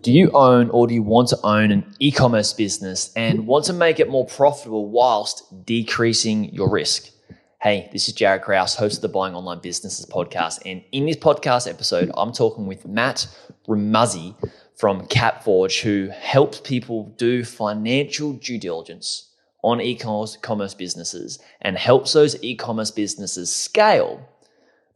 Do you own or do you want to own an e-commerce business and want to make it more profitable whilst decreasing your risk? Hey, this is Jared Krause, host of the Buying Online Businesses podcast. And in this podcast episode, I'm talking with Matt Remuzzi from CapForge, who helps people do financial due diligence on e-commerce businesses and helps those e-commerce businesses scale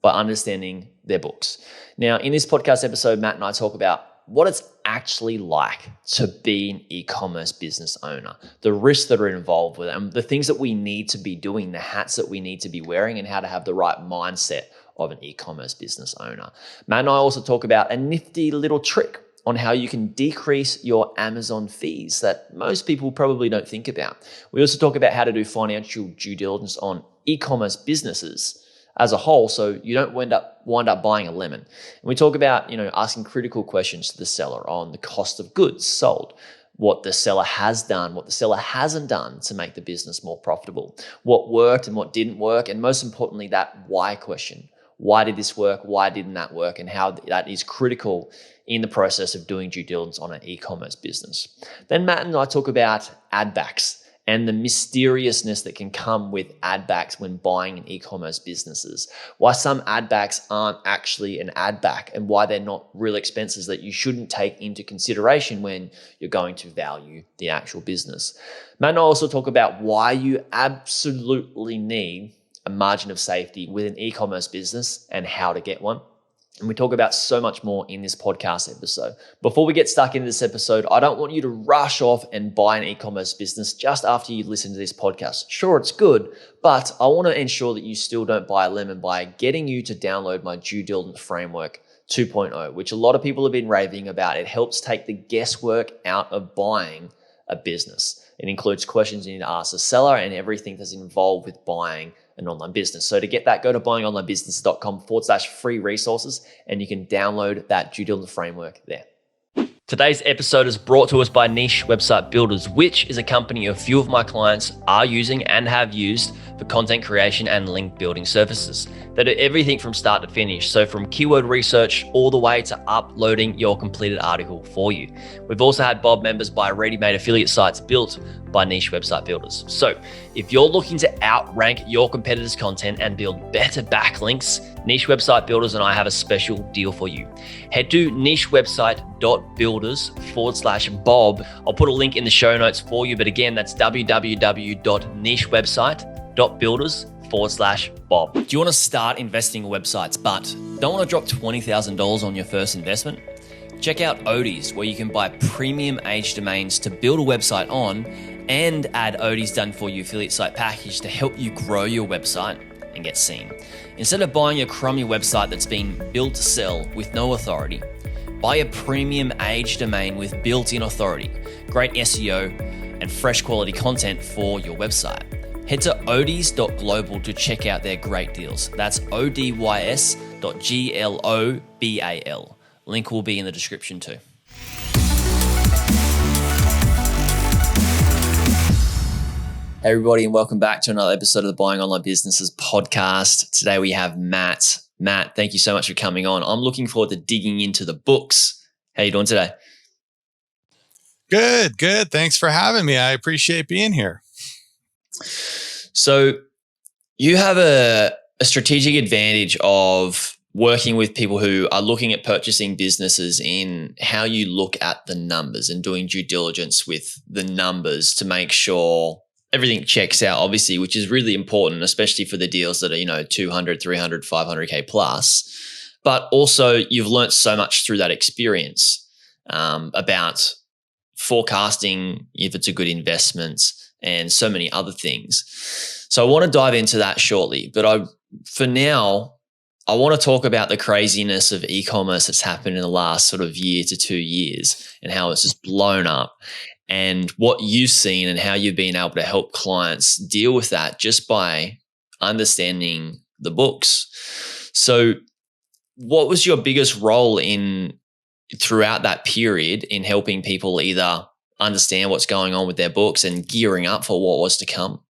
by understanding their books. Now, in this podcast episode, Matt and I talk about what it's actually like to be an e-commerce business owner, the risks that are involved with it, and the things that we need to be doing, the hats that we need to be wearing, and how to have the right mindset of an e-commerce business owner. Matt and I also talk about a nifty little trick on how you can decrease your Amazon fees that most people probably don't think about. We also talk about how to do financial due diligence on e-commerce businesses as a whole, so you don't wind up buying a lemon. And we talk about, asking critical questions to the seller on the cost of goods sold, what the seller has done, what the seller hasn't done to make the business more profitable, what worked and what didn't work, and most importantly, that why question. Why did this work? Why didn't that work? And how that is critical in the process of doing due diligence on an e-commerce business. Then Matt and I talk about ad backs and the mysteriousness that can come with ad backs when buying in e-commerce businesses. Why some ad backs aren't actually an ad back and why they're not real expenses that you shouldn't take into consideration when you're going to value the actual business. Matt and I also talk about why you absolutely need a margin of safety with an e-commerce business and how to get one. And we talk about so much more in this podcast episode. Before we get stuck into this episode, I don't want you to rush off and buy an e-commerce business just after you listen to this podcast. Sure, it's good, but I want to ensure that you still don't buy a lemon by getting you to download my due diligence framework 2.0, which a lot of people have been raving about. It helps take the guesswork out of buying a business. It includes questions you need to ask the seller and everything that's involved with buying an online business. So to get that, go to buyingonlinebusiness.com/free resources and you can download that due diligence framework there. Today's episode is brought to us by Niche Website Builders, which is a company a few of my clients are using and have used for content creation and link building services. They do everything from start to finish. So from keyword research all the way to uploading your completed article for you. We've also had Bob members buy ready-made affiliate sites built by Niche Website Builders. So if you're looking to outrank your competitors' content and build better backlinks, Niche Website Builders and I have a special deal for you. Head to nichewebsite.builders/Bob. I'll put a link in the show notes for you, but again, that's www.nichewebsite.builders/Bob. Do you want to start investing in websites but don't want to drop $20,000 on your first investment? Check out Odie's, where you can buy premium age domains to build a website on and add Odie's done for you affiliate site package to help you grow your website and get seen. Instead of buying a crummy website that's been built to sell with no authority, buy a premium age domain with built-in authority, great SEO, and fresh quality content for your website. Head to odys.global to check out their great deals. That's odys.global. Link will be in the description too. Hey everybody, and welcome back to another episode of the Buying Online Businesses podcast. Today we have Matt. Matt, thank you so much for coming on. I'm looking forward to digging into the books. How you doing today? Good. Thanks for having me. I appreciate being here. So you have a strategic advantage of working with people who are looking at purchasing businesses in how you look at the numbers and doing due diligence with the numbers to make sure everything checks out, obviously, which is really important, especially for the deals that are, 200, 300, 500K plus. But also you've learned so much through that experience about forecasting if it's a good investment and so many other things. So I want to dive into that shortly, but for now, I want to talk about the craziness of e-commerce that's happened in the last sort of year to 2 years and how it's just blown up and what you've seen and how you've been able to help clients deal with that just by understanding the books. So what was your biggest role throughout that period in helping people either understand what's going on with their books and gearing up for what was to come?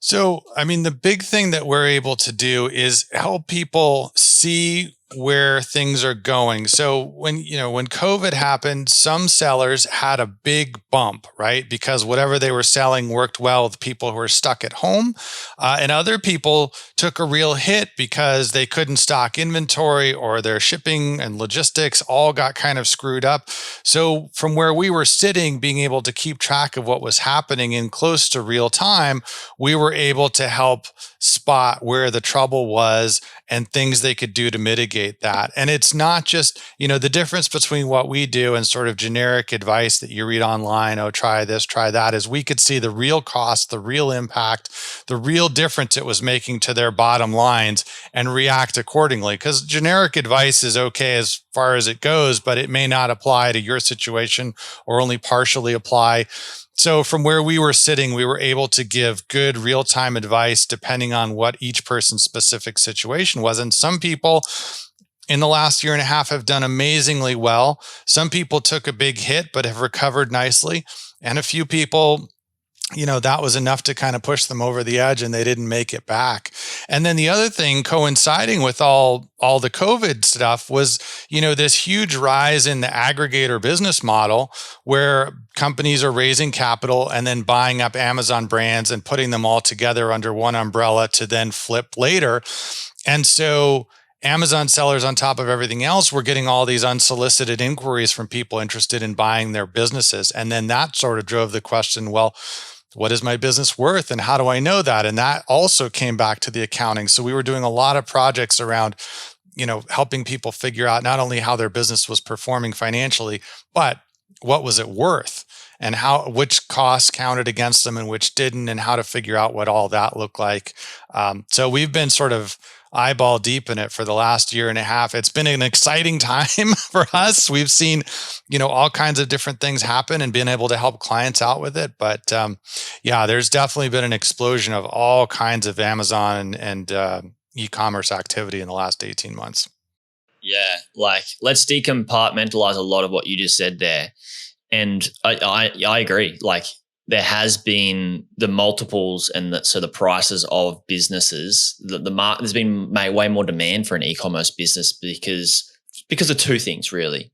So, the big thing that we're able to do is help people see where things are going. So when COVID happened, some sellers had a big bump, right? Because whatever they were selling worked well with people who were stuck at home. And other people took a real hit because they couldn't stock inventory, or their shipping and logistics all got kind of screwed up. So from where we were sitting, being able to keep track of what was happening in close to real time, we were able to help spot where the trouble was and things they could do to mitigate that. And it's not just, the difference between what we do and sort of generic advice that you read online, oh, try this, try that, is we could see the real cost, the real impact, the real difference it was making to their bottom lines, and react accordingly. Because generic advice is okay as far as it goes, but it may not apply to your situation, or only partially apply. So from where we were sitting, we were able to give good real-time advice depending on what each person's specific situation was. And some people in the last year and a half have done amazingly well. Some people took a big hit, but have recovered nicely. And a few people, that was enough to kind of push them over the edge, and they didn't make it back. And then the other thing coinciding with all the COVID stuff was, this huge rise in the aggregator business model, where companies are raising capital and then buying up Amazon brands and putting them all together under one umbrella to then flip later. And so Amazon sellers, on top of everything else, were getting all these unsolicited inquiries from people interested in buying their businesses. And then that sort of drove the question, well, what is my business worth, and how do I know that? And that also came back to the accounting. So we were doing a lot of projects around, helping people figure out not only how their business was performing financially, but what was it worth, and which costs counted against them and which didn't, and how to figure out what all that looked like. So we've been sort of eyeball deep in it for the last year and a half. It's been an exciting time for us. We've seen, all kinds of different things happen and been able to help clients out with it. But there's definitely been an explosion of all kinds of Amazon and e-commerce activity in the last 18 months. Yeah, let's decompartmentalize a lot of what you just said there. And I agree. There has been the multiples and the prices of businesses. There's been way more demand for an e-commerce business because of two things, really.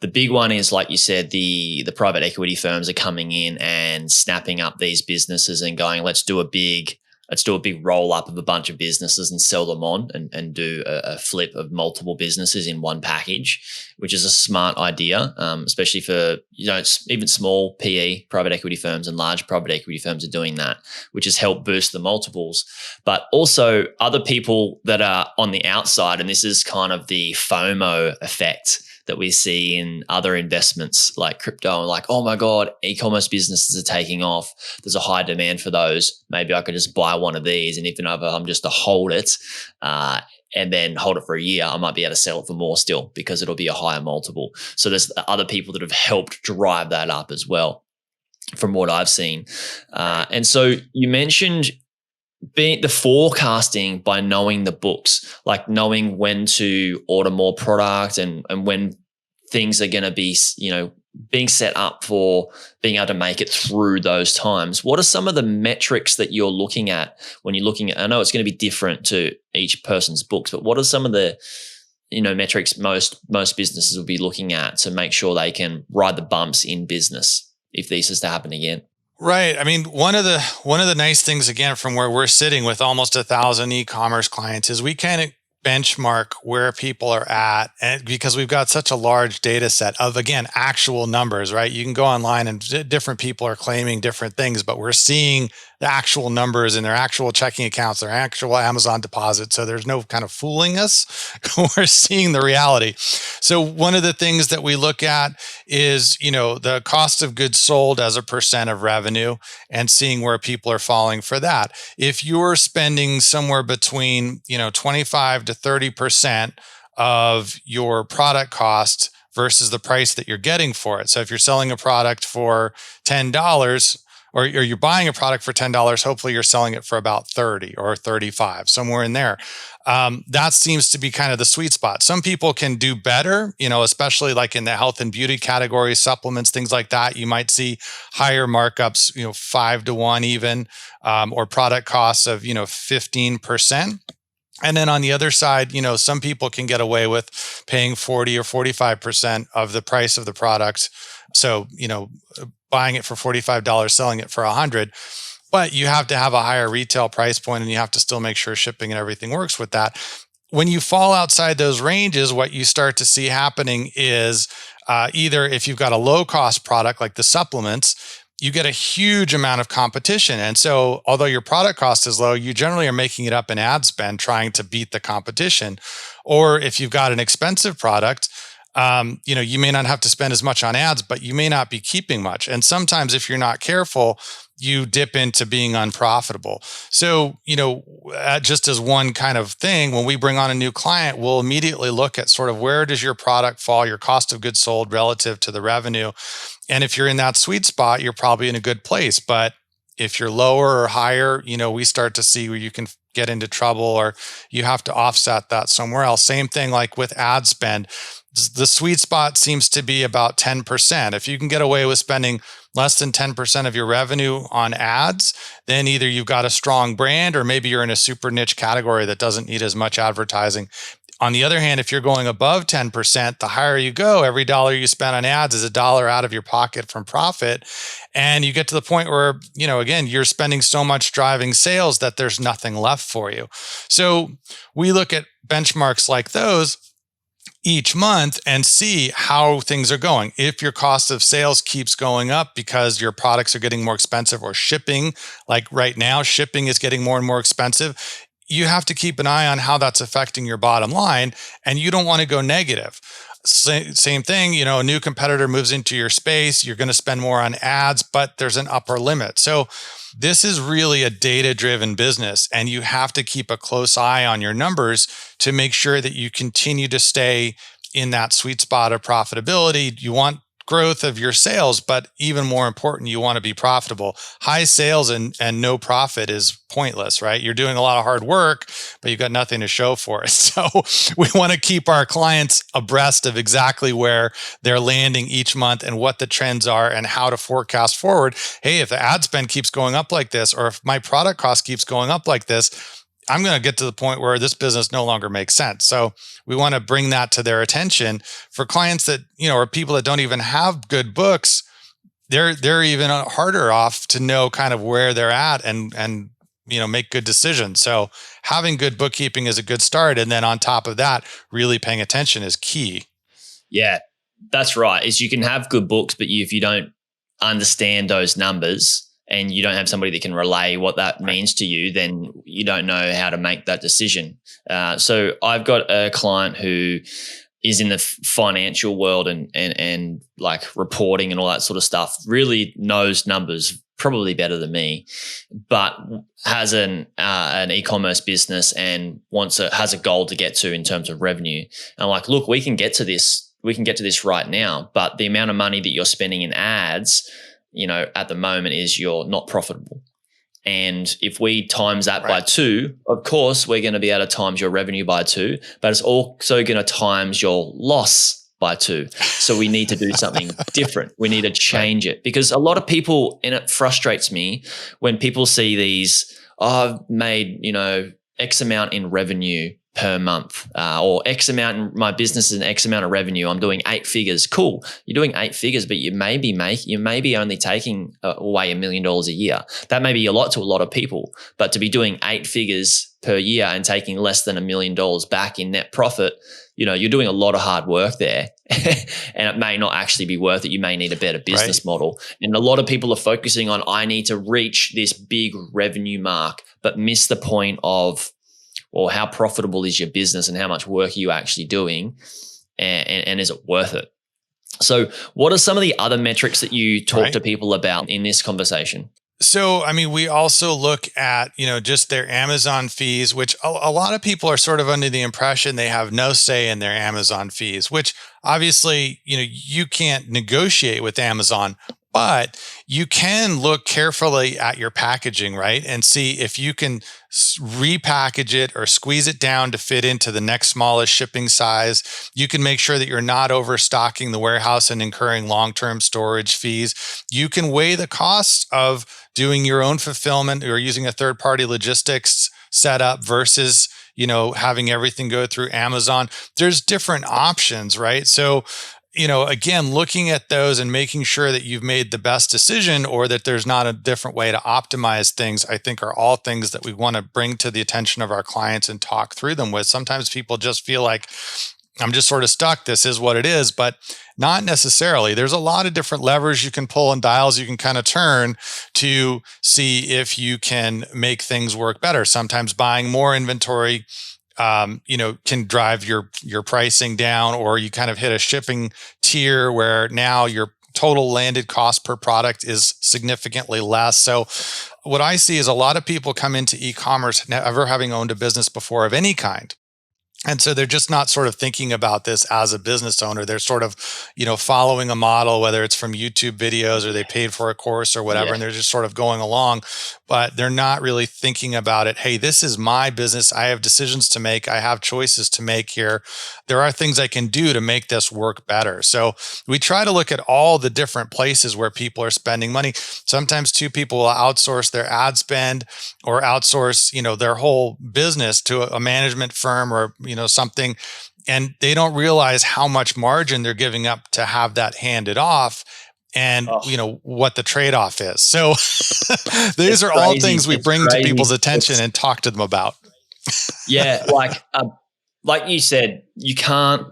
The big one is, like you said, the private equity firms are coming in and snapping up these businesses and going, let's do a big roll up of a bunch of businesses and sell them on and do a flip of multiple businesses in one package, which is a smart idea, especially for, even small PE, private equity firms, and large private equity firms are doing that, which has helped boost the multiples. But also other people that are on the outside, and this is kind of the FOMO effect that we see in other investments like crypto, and like, oh my God, e-commerce businesses are taking off. There's a high demand for those. Maybe I could just buy one of these, and if I'm just to hold it and then hold it for a year, I might be able to sell it for more still because it'll be a higher multiple. So there's other people that have helped drive that up as well, from what I've seen. And so you mentioned the forecasting by knowing the books, like knowing when to order more product and when things are going to be, being set up for being able to make it through those times. What are some of the metrics that you're looking at when you're looking at, I know it's going to be different to each person's books, but what are some of the, metrics most businesses will be looking at to make sure they can ride the bumps in business if this is to happen again? Right. I mean, one of the nice things, again, from where we're sitting with almost 1,000 e-commerce clients, is we kind of benchmark where people are at, and because we've got such a large data set of, again, actual numbers, right? You can go online and different people are claiming different things, but we're seeing the actual numbers in their actual checking accounts, their actual Amazon deposits. So there's no kind of fooling us. We're seeing the reality. So one of the things that we look at is, the cost of goods sold as a percent of revenue, and seeing where people are falling for that. If you're spending somewhere between, 25 to 30% of your product cost versus the price that you're getting for it. So if you're selling a product for $10, or you're buying a product for $10, hopefully you're selling it for about 30 or 35, somewhere in there. That seems to be kind of the sweet spot. Some people can do better, especially like in the health and beauty category, supplements, things like that. You might see higher markups, 5 to 1 even, or product costs of, 15%. And then on the other side, some people can get away with paying 40 or 45% of the price of the product. So, buying it for $45, selling it for $100. But you have to have a higher retail price point, and you have to still make sure shipping and everything works with that. When you fall outside those ranges, what you start to see happening is either if you've got a low cost product like the supplements, you get a huge amount of competition. And so although your product cost is low, you generally are making it up in ad spend trying to beat the competition. Or if you've got an expensive product, you may not have to spend as much on ads, but you may not be keeping much. And sometimes if you're not careful, you dip into being unprofitable. So, just as one kind of thing, when we bring on a new client, we'll immediately look at sort of where does your product fall, your cost of goods sold relative to the revenue. And if you're in that sweet spot, you're probably in a good place. But if you're lower or higher, we start to see where you can get into trouble or you have to offset that somewhere else. Same thing like with ad spend. The sweet spot seems to be about 10%. If you can get away with spending less than 10% of your revenue on ads, then either you've got a strong brand or maybe you're in a super niche category that doesn't need as much advertising. On the other hand, if you're going above 10%, the higher you go, every dollar you spend on ads is a dollar out of your pocket from profit. And you get to the point where, again, you're spending so much driving sales that there's nothing left for you. So we look at benchmarks like those each month and see how things are going. If your cost of sales keeps going up because your products are getting more expensive or shipping, like right now, shipping is getting more and more expensive, you have to keep an eye on how that's affecting your bottom line, and you don't want to go negative. Same thing, a new competitor moves into your space, you're going to spend more on ads, but there's an upper limit. So this is really a data-driven business, and you have to keep a close eye on your numbers to make sure that you continue to stay in that sweet spot of profitability. You want growth of your sales, but even more important, you want to be profitable. High sales and no profit is pointless, right? You're doing a lot of hard work, but you've got nothing to show for it. So we want to keep our clients abreast of exactly where they're landing each month and what the trends are and how to forecast forward. Hey, if the ad spend keeps going up like this, or if my product cost keeps going up like this, I'm going to get to the point where this business no longer makes sense. So we want to bring that to their attention. For clients that, or people that don't even have good books, they're even harder off to know kind of where they're at and make good decisions. So having good bookkeeping is a good start. And then on top of that, really paying attention is key. Yeah, that's right. Is you can have good books, but if you don't understand those numbers, and you don't have somebody that can relay what that means to you, then you don't know how to make that decision. So I've got a client who is in the financial world and like reporting and all that sort of stuff, really knows numbers probably better than me, but has an e-commerce business and has a goal to get to in terms of revenue. And I'm like, look, we can get to this right now, but the amount of money that you're spending in ads, at the moment is you're not profitable. And if we times that by 2, of course, we're going to be able to times your revenue by 2, but it's also going to times your loss by 2. So we need to do something different. We need to change it, because a lot of people, and it frustrates me when people see these, I've made, X amount in revenue per month, or X amount in my business is an X amount of revenue. I'm doing 8 figures. Cool. You're doing 8 figures, but you may be only taking away $1 million a year. That may be a lot to a lot of people, but to be doing 8 figures per year and taking less than $1 million back in net profit, you're doing a lot of hard work there and it may not actually be worth it. You may need a better business model. And a lot of people are focusing on, I need to reach this big revenue mark, but miss the point of, well, how profitable is your business and how much work are you actually doing, and is it worth it? So what are some of the other metrics that you talk to people about in this conversation? So, we also look at, just their Amazon fees, which a lot of people are sort of under the impression they have no say in their Amazon fees, which obviously, you can't negotiate with Amazon, but you can look carefully at your packaging, right? And see if you can repackage it or squeeze it down to fit into the next smallest shipping size. You can make sure that you're not overstocking the warehouse and incurring long-term storage fees. You can weigh the costs of doing your own fulfillment or using a third-party logistics setup versus having everything go through Amazon. There's different options, right? So, again, looking at those and making sure that you've made the best decision or that there's not a different way to optimize things, I think are all things that we want to bring to the attention of our clients and talk through them with. Sometimes people just feel like, I'm just sort of stuck. This is what it is, but not necessarily. There's a lot of different levers you can pull and dials you can kind of turn to see if you can make things work better. Sometimes buying more inventory can drive your pricing down, or you kind of hit a shipping tier where now your total landed cost per product is significantly less. So what I see is a lot of people come into e-commerce never having owned a business before of any kind. And so they're just not sort of thinking about this as a business owner. They're sort of, following a model, whether it's from YouTube videos or they paid for a course or whatever, and they're just sort of going along, but they're not really thinking about it. Hey, this is my business. I have decisions to make. I have choices to make here. There are things I can do to make this work better. So we try to look at all the different places where people are spending money. Sometimes too, people will outsource their ad spend or outsource, their whole business to a management firm or something, and they don't realize how much margin they're giving up to have that handed off and what the trade-off is. So these are all things we bring to people's attention and talk to them about. Yeah. Like you said, you can't,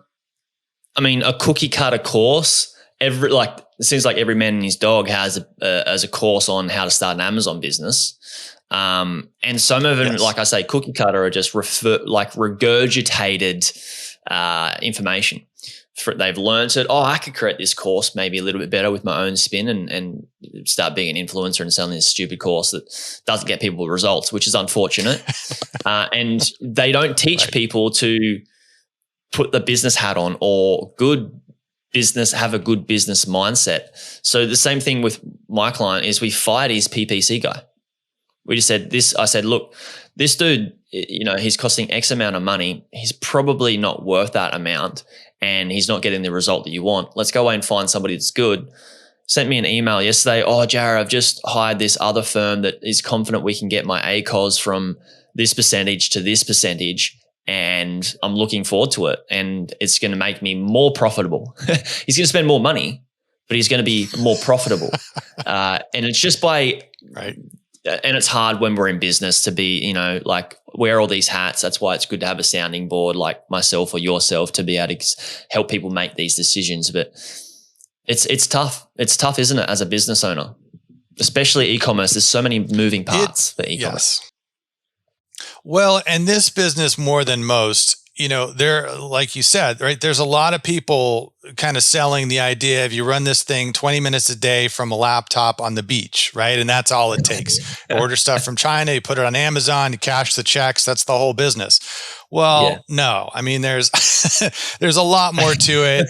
a cookie cutter course, it seems like every man and his dog has a course on how to start an Amazon business. And some of them, like I say, cookie cutter are just regurgitated information. They've learned it. Oh, I could create this course maybe a little bit better with my own spin and start being an influencer and selling this stupid course that doesn't get people results, which is unfortunate. And they don't teach people to put the business hat on or have a good business mindset. So the same thing with my client is we fired his PPC guy. We just said this. I said, look, this dude, he's costing X amount of money. He's probably not worth that amount and he's not getting the result that you want. Let's go away and find somebody that's good. Sent me an email yesterday. Oh, Jared, I've just hired this other firm that is confident we can get my ACOS from this percentage to this percentage. And I'm looking forward to it. And it's going to make me more profitable. He's going to spend more money, but he's going to be more profitable. And it's just by... Right. And it's hard when we're in business to be, wear all these hats. That's why it's good to have a sounding board like myself or yourself to be able to help people make these decisions. But it's tough. It's tough, isn't it, as a business owner, especially e-commerce. There's so many moving parts for e-commerce. Yes. Well, and this business more than most, there, like you said, right, there's a lot of people kind of selling the idea of you run this thing 20 minutes a day from a laptop on the beach, right? And that's all it takes. You order stuff from China, you put it on Amazon, you cash the checks, that's the whole business. Well, no, there's there's a lot more to it.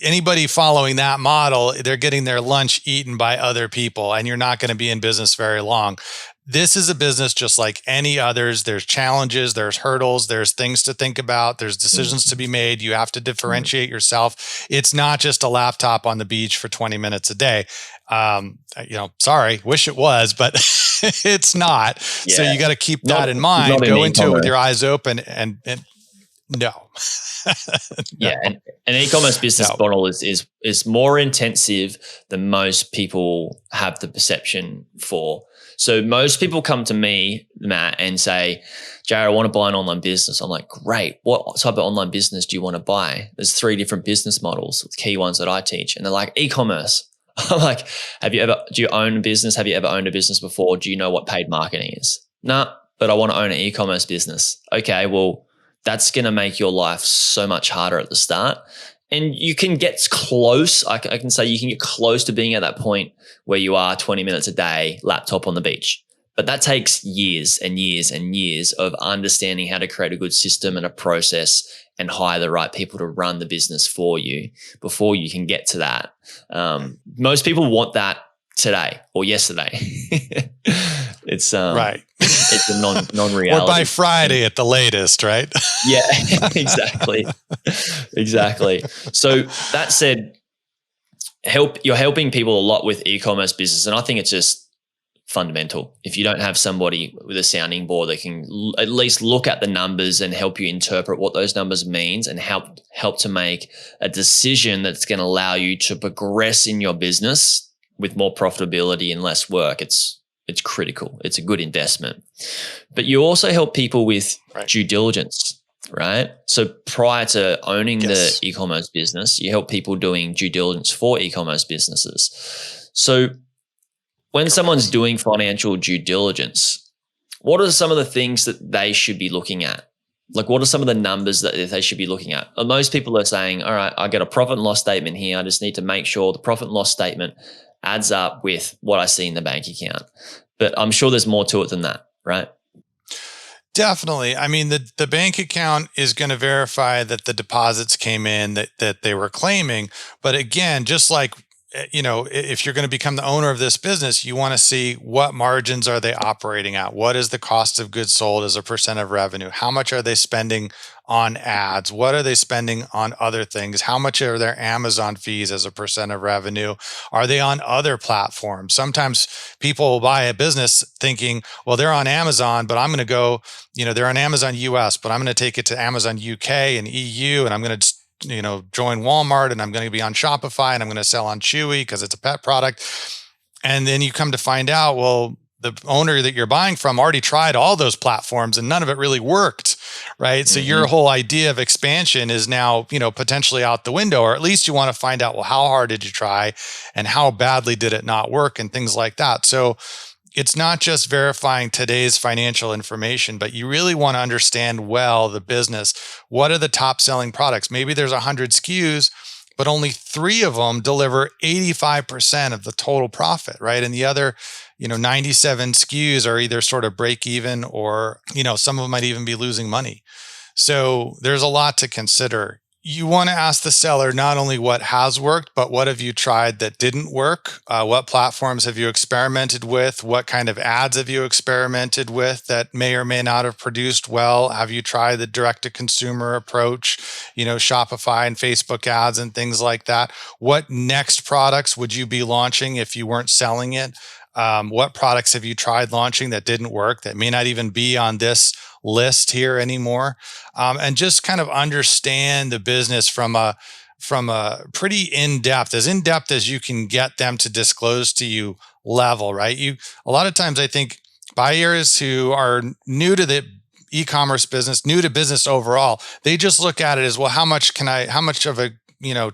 Anybody following that model, they're getting their lunch eaten by other people, and you're not going to be in business very long. This is a business just like any others. There's challenges, there's hurdles, there's things to think about, there's decisions to be made. You have to differentiate yourself. It's not just a laptop on the beach for 20 minutes a day. Sorry, wish it was, but it's not. Yeah. So you got to keep that in mind. Go into it with your eyes open and no. Yeah, and an e-commerce business model is more intensive than most people have the perception for. So most people come to me, Matt, and say, Jared, I want to buy an online business. I'm like, great. What type of online business do you want to buy? There's 3 different business models, key ones that I teach. And they're like, e-commerce. I'm like, do you own a business? Have you ever owned a business before? Do you know what paid marketing is? Nah, but I want to own an e-commerce business. Okay, well, that's going to make your life so much harder at the start. And you can get close. I can say you can get close to being at that point where you are 20 minutes a day, laptop on the beach. But that takes years and years and years of understanding how to create a good system and a process and hire the right people to run the business for you before you can get to that. Most people want that today or yesterday. It's right. It's a non-reality. Or by Friday at the latest, right? Yeah, exactly. Exactly. So that said, you're helping people a lot with e-commerce business. And I think it's just fundamental. If you don't have somebody with a sounding board that can at least look at the numbers and help you interpret what those numbers means and help to make a decision that's going to allow you to progress in your business with more profitability and less work, it's critical. It's a good investment. But you also help people with due diligence, right? So prior to owning the e-commerce business, you help people doing due diligence for e-commerce businesses. So when someone's doing financial due diligence, what are some of the things that they should be looking at? Like, what are some of the numbers that they should be looking at? And most people are saying, all right, I get a profit and loss statement here. I just need to make sure the profit and loss statement adds up with what I see in the bank account. But I'm sure there's more to it than that, right? Definitely. I mean, the bank account is going to verify that the deposits came in that they were claiming. But again, just like, if you're going to become the owner of this business, you want to see what margins are they operating at? What is the cost of goods sold as a percent of revenue? How much are they spending on ads? What are they spending on other things? How much are their Amazon fees as a percent of revenue? Are they on other platforms? Sometimes people will buy a business thinking, well, they're on Amazon, but I'm going to go, they're on Amazon US, but I'm going to take it to Amazon UK and EU, and I'm going to join Walmart, and I'm going to be on Shopify, and I'm going to sell on Chewy because it's a pet product. And then you come to find out, well, the owner that you're buying from already tried all those platforms and none of it really worked, right? So your whole idea of expansion is now, potentially out the window, or at least you want to find out, well, how hard did you try and how badly did it not work and things like that. So it's not just verifying today's financial information, but you really want to understand well the business. What are the top selling products? Maybe there's 100 SKUs, but only 3 of them deliver 85% of the total profit, right? And the other, 97 SKUs are either sort of break even or, some of them might even be losing money. So there's a lot to consider. You want to ask the seller not only what has worked, but what have you tried that didn't work? What platforms have you experimented with? What kind of ads have you experimented with that may or may not have produced well? Have you tried the direct-to-consumer approach, Shopify and Facebook ads and things like that? What next products would you be launching if you weren't selling it? What products have you tried launching that didn't work, that may not even be on this list here anymore? And just kind of understand the business from a pretty in-depth as you can get them to disclose to you level, right? A lot of times I think buyers who are new to the e-commerce business, new to business overall, they just look at it as, well, how much of a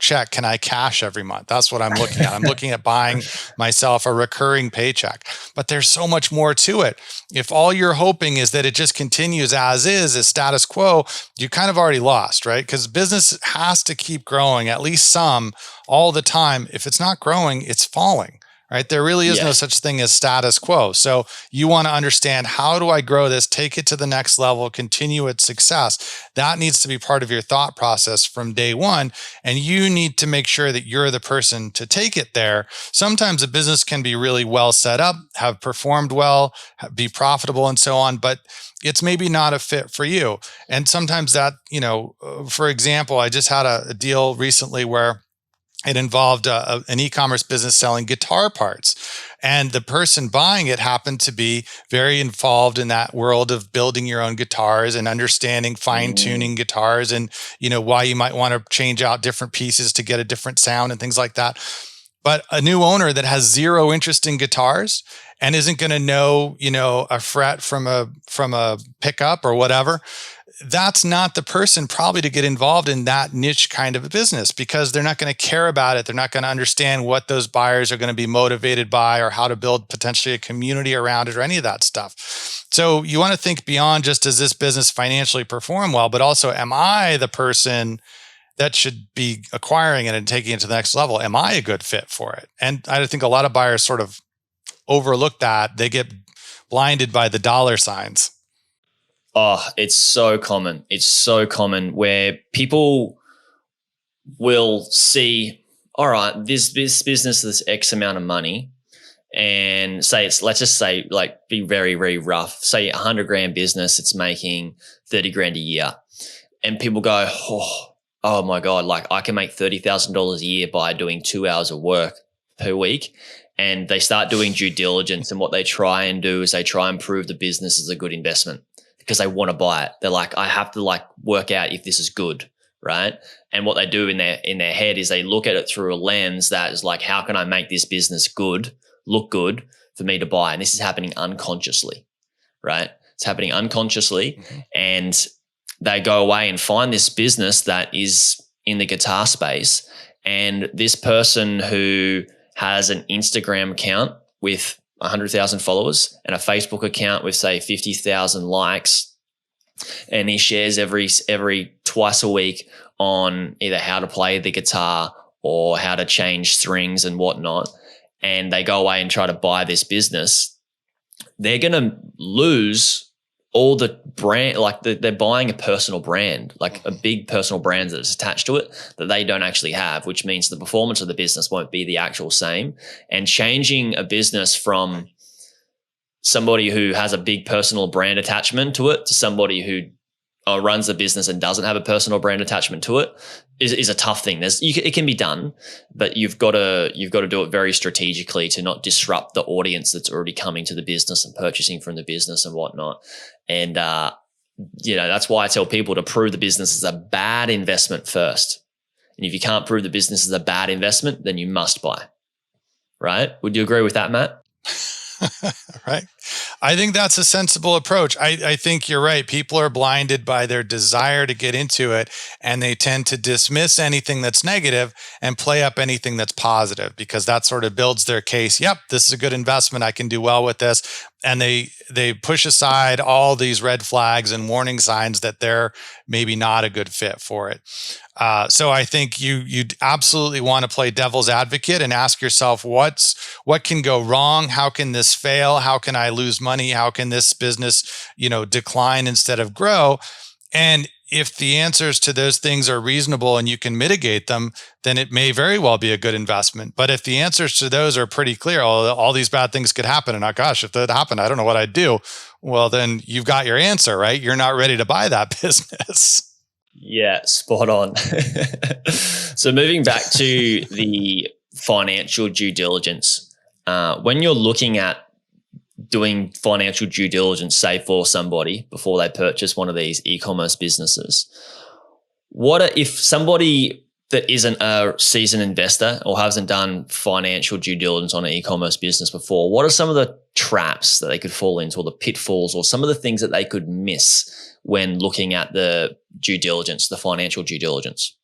check can I cash every month? That's what I'm looking at. I'm looking at buying myself a recurring paycheck. But there's so much more to it. If all you're hoping is that it just continues as status quo, you kind of already lost, right? Because business has to keep growing, at least some, all the time. If it's not growing, it's falling. Right? There really is no such thing as status quo. So you want to understand, how do I grow this, take it to the next level, continue its success? That needs to be part of your thought process from day one. And you need to make sure that you're the person to take it there. Sometimes a business can be really well set up, have performed well, be profitable and so on, but it's maybe not a fit for you. And sometimes that, for example, I just had a deal recently where it involved an e-commerce business selling guitar parts. And the person buying it happened to be very involved in that world of building your own guitars and understanding fine-tuning guitars and, why you might want to change out different pieces to get a different sound and things like that. But a new owner that has zero interest in guitars and isn't going to know, a fret from a pickup or whatever, that's not the person probably to get involved in that niche kind of a business, because they're not going to care about it. They're not going to understand what those buyers are going to be motivated by, or how to build potentially a community around it, or any of that stuff. So you want to think beyond just, does this business financially perform well, but also, am I the person that should be acquiring it and taking it to the next level? Am I a good fit for it? And I think a lot of buyers sort of overlook that. They get blinded by the dollar signs. Oh, it's so common. It's so common where people will see, all right, this business is X amount of money, and let's just say, like, be very, very rough. Say $100,000 business, it's making $30,000 a year. And people go, oh my God, like, I can make $30,000 a year by doing 2 hours of work. per week, and they start doing due diligence. And what they try and do is they try and prove the business is a good investment because they want to buy it. They're like, I have to like work out if this is good, right? And what they do in their head is they look at it through a lens that is like, how can I make this business good, look good for me to buy? And this is happening unconsciously, right? It's happening unconsciously. And they go away and find this business that is in the guitar space. And this person who has an Instagram account with 100,000 followers and a Facebook account with, say, 50,000 likes, and he shares every twice a week on either how to play the guitar or how to change strings and whatnot, and they go away and try to buy this business, they're going to lose all the brand, like they're buying a personal brand, like a big personal brand that's attached to it that they don't actually have, which means the performance of the business won't be the actual same. And changing a business from somebody who has a big personal brand attachment to it to somebody who runs the business and doesn't have a personal brand attachment to it is a tough thing. It can be done, but you've got to do it very strategically to not disrupt the audience that's already coming to the business and purchasing from the business and whatnot. And that's why I tell people to prove the business is a bad investment first. And if you can't prove the business is a bad investment, then you must buy. Right? Would you agree with that, Matt? Right. I think that's a sensible approach. I think you're right. People are blinded by their desire to get into it, and they tend to dismiss anything that's negative and play up anything that's positive because that sort of builds their case. Yep, this is a good investment. I can do well with this. And they push aside all these red flags and warning signs that they're maybe not a good fit for it. So I think you absolutely want to play devil's advocate and ask yourself, what can go wrong? How can this fail? How can I lose money? How can this business, decline instead of grow? And if the answers to those things are reasonable and you can mitigate them, then it may very well be a good investment. But if the answers to those are pretty clear, all these bad things could happen, and gosh, if that happened, I don't know what I'd do. Well, then you've got your answer, right? You're not ready to buy that business. Yeah, spot on. So moving back to the financial due diligence, when you're looking at doing financial due diligence, say for somebody before they purchase one of these e-commerce businesses, if somebody that isn't a seasoned investor or hasn't done financial due diligence on an e-commerce business before, what are some of the traps that they could fall into, or the pitfalls, or some of the things that they could miss when looking at the due diligence, the financial due diligence?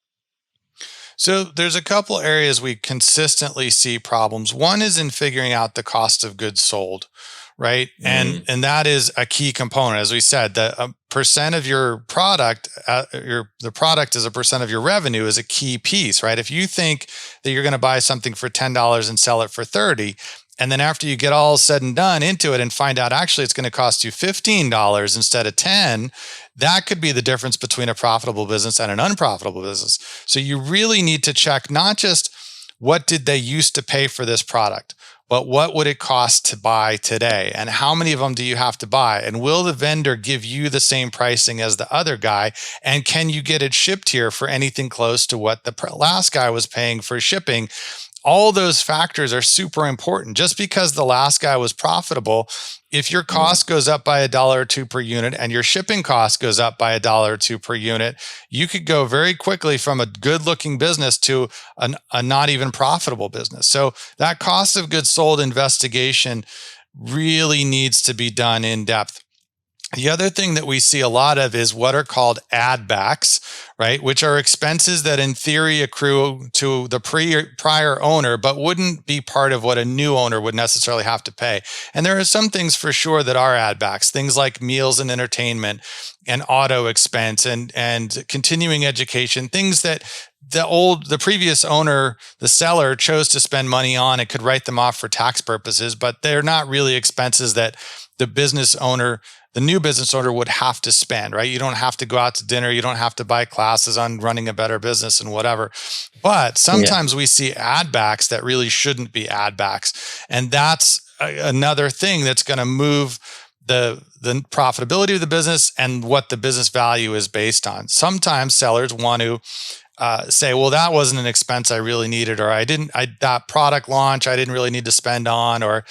So there's a couple areas we consistently see problems. One is in figuring out the cost of goods sold, right? And that is a key component. As we said, the percent of your product, the product as a percent of your revenue is a key piece, right? If you think that you're going to buy something for $10 and sell it for $30, and then after you get all said and done into it and find out actually it's going to cost you $15 instead of $10, that could be the difference between a profitable business and an unprofitable business. So you really need to check not just what did they used to pay for this product, but what would it cost to buy today? And how many of them do you have to buy? And will the vendor give you the same pricing as the other guy? And can you get it shipped here for anything close to what the last guy was paying for shipping? All those factors are super important. Just because the last guy was profitable, if your cost goes up by $1 or $2 per unit and your shipping cost goes up by $1 or $2 per unit, you could go very quickly from a good-looking business to a not even profitable business. So that cost of goods sold investigation really needs to be done in depth. The other thing that we see a lot of is what are called add backs, right? Which are expenses that in theory accrue to the prior owner, but wouldn't be part of what a new owner would necessarily have to pay. And there are some things for sure that are add backs, things like meals and entertainment and auto expense and continuing education, things that the previous owner, the seller, chose to spend money on and could write them off for tax purposes, but they're not really expenses that the new business owner would have to spend, right? You don't have to go out to dinner. You don't have to buy classes on running a better business and whatever. But sometimes we see add backs that really shouldn't be add backs. And that's another thing that's going to move the profitability of the business and what the business value is based on. Sometimes sellers want to say, well, that wasn't an expense I really needed, or that product launch I didn't really need to spend on, or,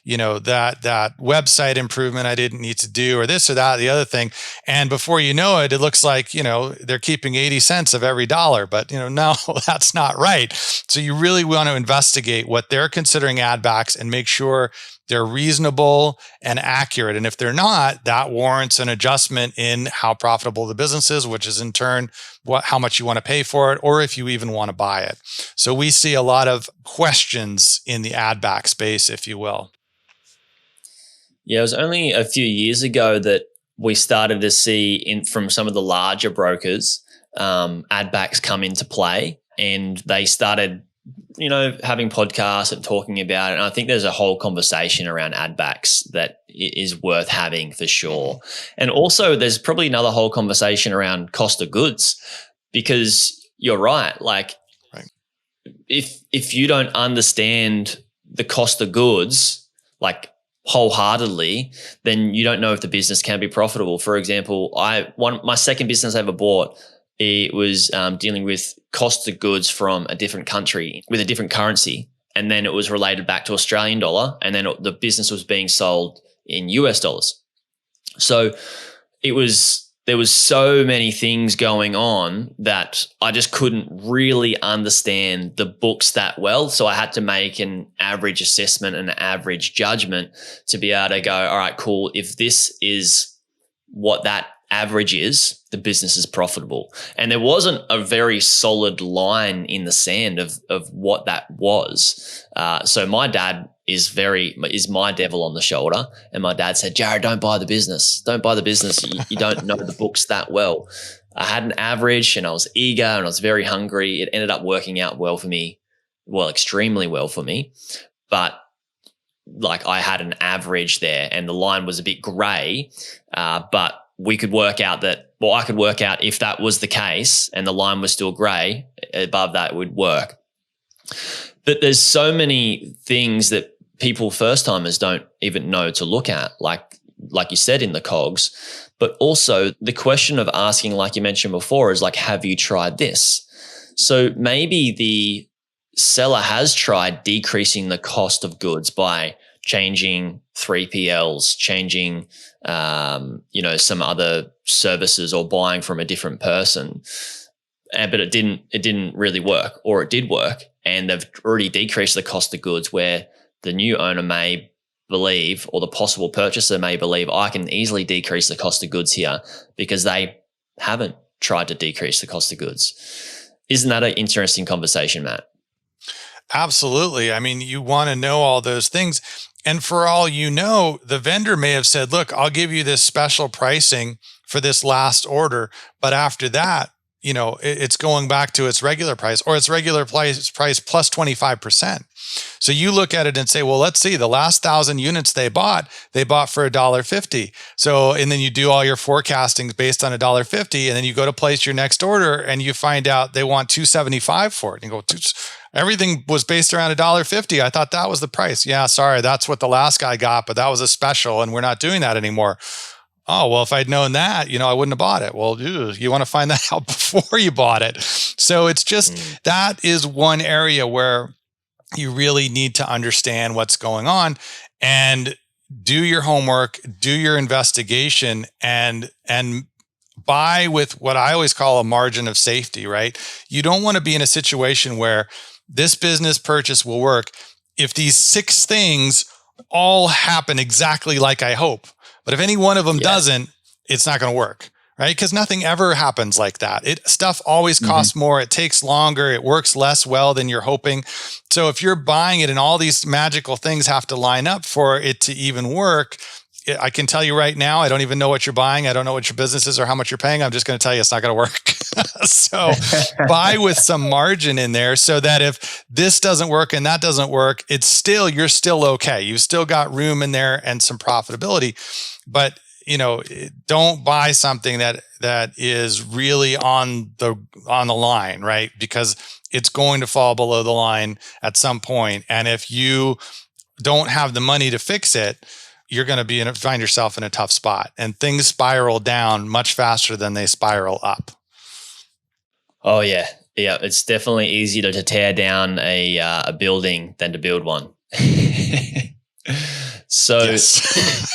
that website improvement I didn't need to do, or this or that, the other thing. And before you know it, it looks like, they're keeping 80 cents of every dollar, but, no, that's not right. So you really want to investigate what they're considering add backs and make sure they're reasonable and accurate. And if they're not, that warrants an adjustment in how profitable the business is, which is in turn how much you want to pay for it, or if you even want to buy it. So we see a lot of questions in the add back space, if you will. Yeah, it was only a few years ago that we started to see from some of the larger brokers, add backs come into play, and they started having podcasts and talking about it. And I think there's a whole conversation around ad backs that is worth having for sure. And also there's probably another whole conversation around cost of goods, because you're right. Like if you don't understand the cost of goods, like wholeheartedly, then you don't know if the business can be profitable. For example, my second business I ever bought, it was dealing with cost of goods from a different country with a different currency. And then it was related back to Australian dollar. And then the business was being sold in US dollars. So there was so many things going on that I just couldn't really understand the books that well. So I had to make an average assessment and an average judgment to be able to go, all right, cool. If this is what that average is, the business is profitable. And there wasn't a very solid line in the sand of what that was. So my dad is my devil on the shoulder. And my dad said, Jared, don't buy the business. Don't buy the business. You don't know the books that well. I had an average and I was eager and I was very hungry. It ended up working out well for me. Well, extremely well for me. But like I had an average there and the line was a bit gray, but I could work out if that was the case and the line was still gray, above that would work. But there's so many things that people first timers don't even know to look at, like you said in the cogs, but also the question of asking, like you mentioned before, is like, have you tried this? So maybe the seller has tried decreasing the cost of goods by changing 3PLs, changing, some other services or buying from a different person. But it didn't really work, or it did work. And they've already decreased the cost of goods where the new owner may believe, or the possible purchaser may believe, I can easily decrease the cost of goods here, because they haven't tried to decrease the cost of goods. Isn't that an interesting conversation, Matt? Absolutely. I mean, you want to know all those things. And for all you know, the vendor may have said, look, I'll give you this special pricing for this last order. But after that, it's going back to its regular price, or its regular price plus 25%. So you look at it and say, well, let's see, the last 1,000 units they bought for $1.50. So, and then you do all your forecasting based on $1.50, and then you go to place your next order and you find out they want $2.75 for it. And you go, everything was based around $1.50. I thought that was the price. Yeah, sorry, that's what the last guy got, but that was a special and we're not doing that anymore. Oh, well, if I'd known that, I wouldn't have bought it. Well, you want to find that out before you bought it. So it's just, that is one area where you really need to understand what's going on and do your homework, do your investigation, and buy with what I always call a margin of safety, right? You don't want to be in a situation where this business purchase will work if these 6 things all happen exactly like I hope. But if any one of them doesn't, it's not going to work, right? Because nothing ever happens like that. Stuff always costs more. It takes longer. It works less well than you're hoping. So if you're buying it and all these magical things have to line up for it to even work, I can tell you right now, I don't even know what you're buying. I don't know what your business is or how much you're paying. I'm just going to tell you it's not going to work. So buy with some margin in there so that if this doesn't work and that doesn't work, you're still okay. You've still got room in there and some profitability. But, don't buy something that is really on the line, right? Because it's going to fall below the line at some point. And if you don't have the money to fix it, you're going to find yourself in a tough spot, and things spiral down much faster than they spiral up. Oh yeah. Yeah, it's definitely easier to tear down a building than to build one. So, Yes.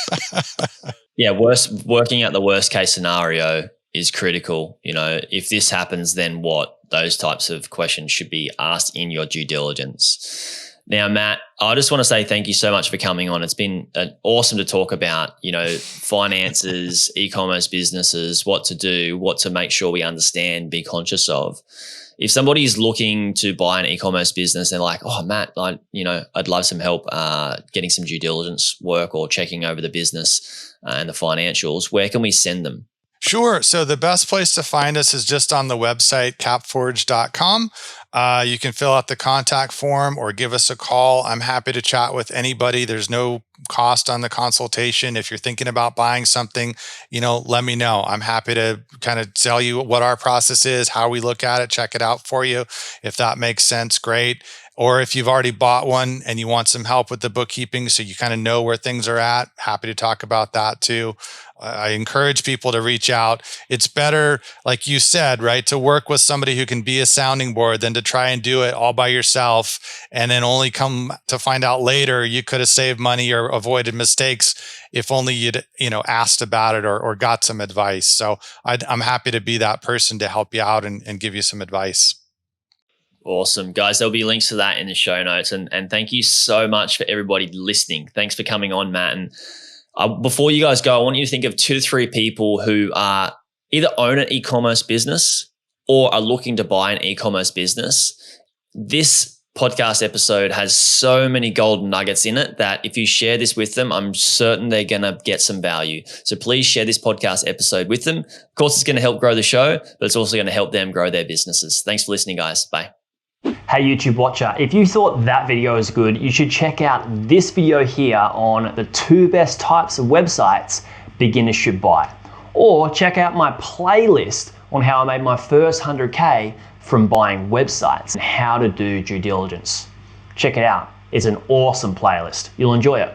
yeah, working out the worst case scenario is critical. If this happens, then what? Those types of questions should be asked in your due diligence. Now, Matt, I just want to say thank you so much for coming on. It's been awesome to talk about, finances, e-commerce businesses, what to do, what to make sure we understand, be conscious of. If somebody's looking to buy an e-commerce business and like, oh, Matt, I'd love some help getting some due diligence work or checking over the business and the financials, where can we send them? Sure. So the best place to find us is just on the website, CapForge.com. You can fill out the contact form or give us a call. I'm happy to chat with anybody. There's no cost on the consultation. If you're thinking about buying something, let me know. I'm happy to kind of tell you what our process is, how we look at it, check it out for you. If that makes sense, great. Or if you've already bought one and you want some help with the bookkeeping so you kind of know where things are at, happy to talk about that too. I encourage people to reach out. It's better, like you said, right, to work with somebody who can be a sounding board than to try and do it all by yourself and then only come to find out later you could have saved money or avoided mistakes if only you'd asked about it or got some advice. So I'm happy to be that person to help you out and give you some advice. Awesome. Guys, there'll be links to that in the show notes. And thank you so much for everybody listening. Thanks for coming on, Matt. And before you guys go, I want you to think of 2 to 3 people who are either own an e-commerce business or are looking to buy an e-commerce business. This podcast episode has so many golden nuggets in it that if you share this with them, I'm certain they're going to get some value. So please share this podcast episode with them. Of course, it's going to help grow the show, but it's also going to help them grow their businesses. Thanks for listening, guys. Bye. Hey YouTube watcher, if you thought that video was good, you should check out this video here on the 2 best types of websites beginners should buy. Or check out my playlist on how I made my first 100K from buying websites and how to do due diligence. Check it out. It's an awesome playlist. You'll enjoy it.